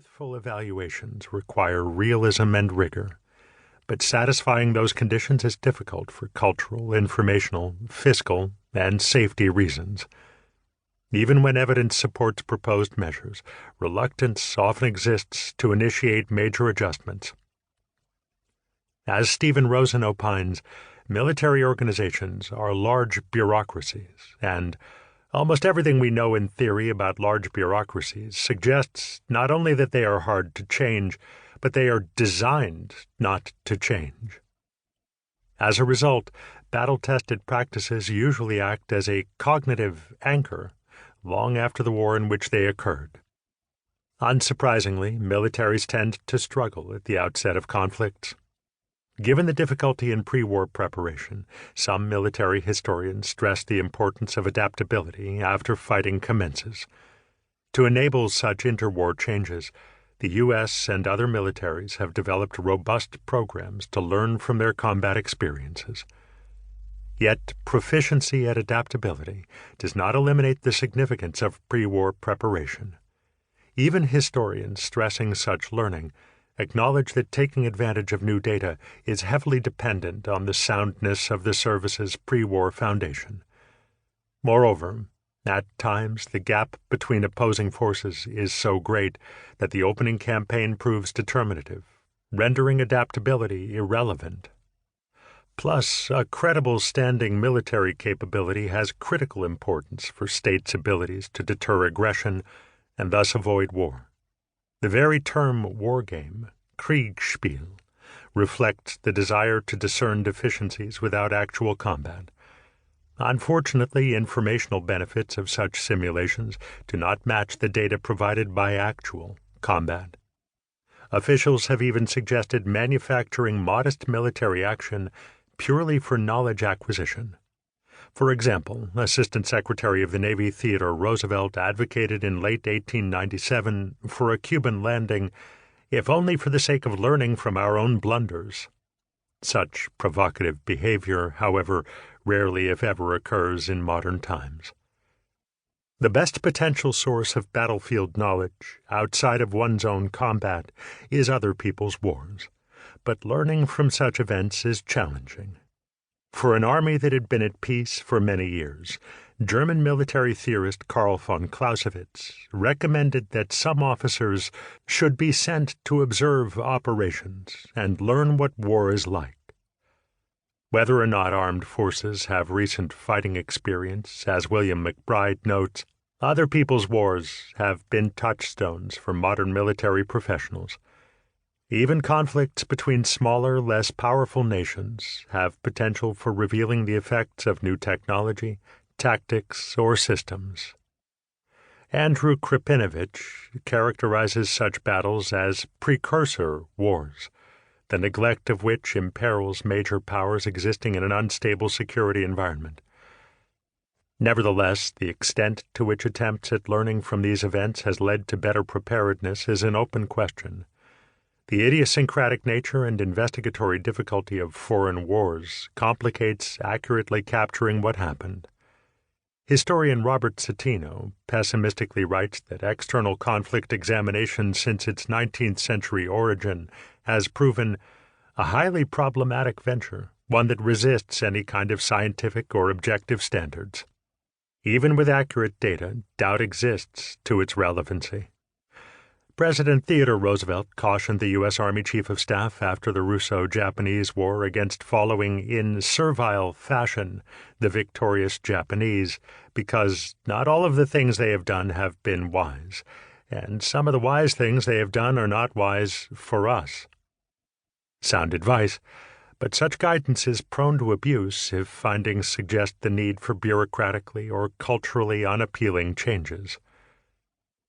Truthful evaluations require realism and rigor, but satisfying those conditions is difficult for cultural, informational, fiscal, and safety reasons. Even when evidence supports proposed measures, reluctance often exists to initiate major adjustments. As Stephen Rosen opines, military organizations are large bureaucracies, and almost everything we know in theory about large bureaucracies suggests not only that they are hard to change, but they are designed not to change. As a result, battle-tested practices usually act as a cognitive anchor long after the war in which they occurred. Unsurprisingly, militaries tend to struggle at the outset of conflicts. Given the difficulty in pre-war preparation, some military historians stress the importance of adaptability after fighting commences. To enable such interwar changes, the U.S. and other militaries have developed robust programs to learn from their combat experiences. Yet, proficiency at adaptability does not eliminate the significance of pre-war preparation. Even historians stressing such learning acknowledge that taking advantage of new data is heavily dependent on the soundness of the service's pre-war foundation. Moreover, at times the gap between opposing forces is so great that the opening campaign proves determinative, rendering adaptability irrelevant. Plus, a credible standing military capability has critical importance for states' abilities to deter aggression and thus avoid war. The very term wargame, Kriegspiel, reflects the desire to discern deficiencies without actual combat. Unfortunately, informational benefits of such simulations do not match the data provided by actual combat. Officials have even suggested manufacturing modest military action purely for knowledge acquisition. For example, Assistant Secretary of the Navy Theodore Roosevelt advocated in late 1897 for a Cuban landing, if only for the sake of learning from our own blunders. Such provocative behavior, however, rarely if ever occurs in modern times. The best potential source of battlefield knowledge outside of one's own combat is other people's wars, but learning from such events is challenging. For an army that had been at peace for many years, German military theorist Karl von Clausewitz recommended that some officers should be sent to observe operations and learn what war is like. Whether or not armed forces have recent fighting experience, as William McBride notes, other people's wars have been touchstones for modern military professionals. Even conflicts between smaller, less powerful nations have potential for revealing the effects of new technology, tactics, or systems. Andrew Krapinovich characterizes such battles as precursor wars, the neglect of which imperils major powers existing in an unstable security environment. Nevertheless, the extent to which attempts at learning from these events has led to better preparedness is an open question. The idiosyncratic nature and investigatory difficulty of foreign wars complicates accurately capturing what happened. Historian Robert Citino pessimistically writes that external conflict examination since its 19th century origin has proven a highly problematic venture, one that resists any kind of scientific or objective standards. Even with accurate data, doubt exists to its relevancy. President Theodore Roosevelt cautioned the U.S. Army Chief of Staff after the Russo-Japanese War against following in servile fashion the victorious Japanese, because not all of the things they have done have been wise, and some of the wise things they have done are not wise for us. Sound advice, but such guidance is prone to abuse if findings suggest the need for bureaucratically or culturally unappealing changes.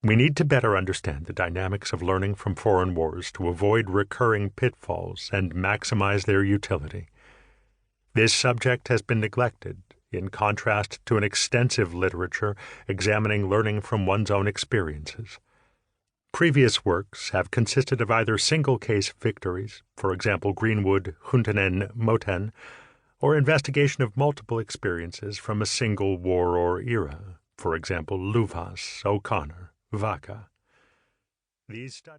We need to better understand the dynamics of learning from foreign wars to avoid recurring pitfalls and maximize their utility. This subject has been neglected, in contrast to an extensive literature examining learning from one's own experiences. Previous works have consisted of either single-case victories, for example Greenwood, Huntonen, Moten, or investigation of multiple experiences from a single war or era, for example Luvas, O'Connor, Vaca. These studies